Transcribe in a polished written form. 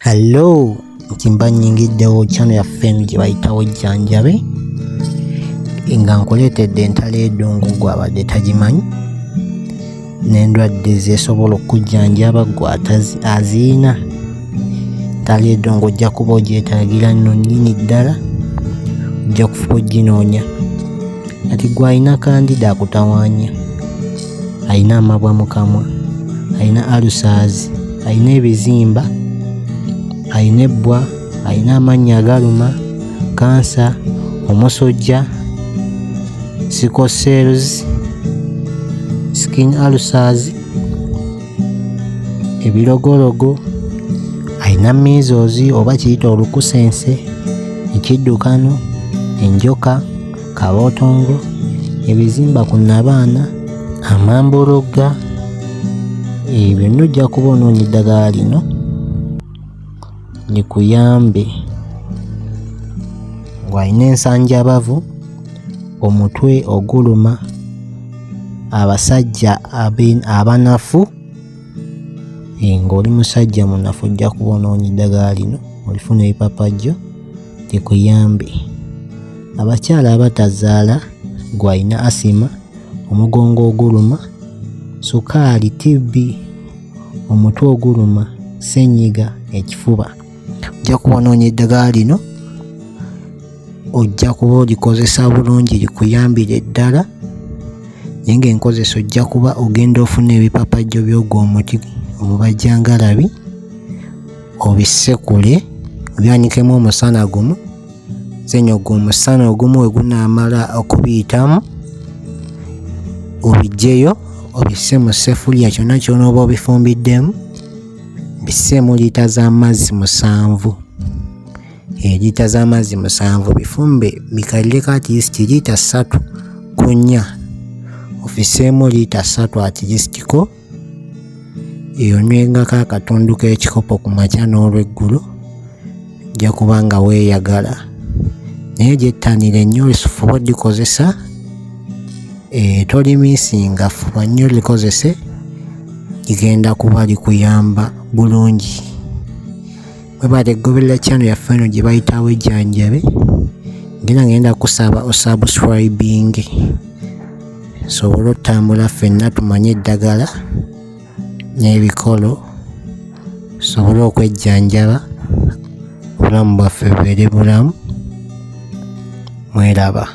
Hello, ntimba nyingiddewo channel yaffe eno gye bayitawo Jjanjabe nga nkuleetedde entalo y'eddongo gwe abadde tagimanyi n'endwadde zeesobola okujjanjaba gwe aziyina. Entalo y'eddongo ojja kuba ogyetaagira nno nnyini ddala, ojja kufuba oginoonya. Kati gwe alina Candida akutawaanya, alina amabwa mu kamwa, alina ulcers, alina ebizimba, alina ebbwa, alina amannyo agaluma, kansa, omusujja, sickle cells, skin ulcers, ebirogologo, alina measles oba kiyita olukusense, ekiddukano, enjoka, kabootongo, ebizimba ku nnabaana, amambologa. Byonna ojja kuba onoonya eddagala lino likuyambe. Bw'alina ensanjabavu, omutwe oguluma, abasajja abanafu, ng'oli musajja munafu ojja kuba onoonya eddagala lino olifuna ebipapajjo likuyambe. Abakyala abatazaala, gw'alina asima, omugongo oguluma, sukaali, TB, omutwe oguluma, ssenyiga, ekifuba, ojja kuba onoonya eddagala lino. Ojja kuba olikozesa bulungi likuyambire ddala, naye ng'enkozesa ojja kuba ogenda ofuna ebipapajjo by'ogwo omuti obubajjangalabi, obisekule obyanikemu omusana gumu, zenyo ogwo omusana ogumu we gunaamala okubiyitamu obiggyeyo obisse mu ssefuliya. Kyonna ky'onooba obifumbiddemu bisseemu liita z'amazzi 7. Liita z'amazzi 7 bifumbe bikalireko at least liita 3 ku 4, ofisseemu liita 3 at least ko. Onywengako akatundu k'ekikopo ku makya n'olweggulo, ojja kuba nga weeyagala. Naye gyettanire nnyo olifuba olikozesa, tolimiisinga, fuba nnyo likozese, ligenda kuba likuyamba bulungi. Mwebale goberera channel yaffe eno gye bayitawo Jjanjabe, ngenda kusaba osubscribing sobole otambula ffenna tumanye eddagala n'ebikolo, sobole okwejjanjaba, obulamu bwaffe bubeere bulamu. Mweraba.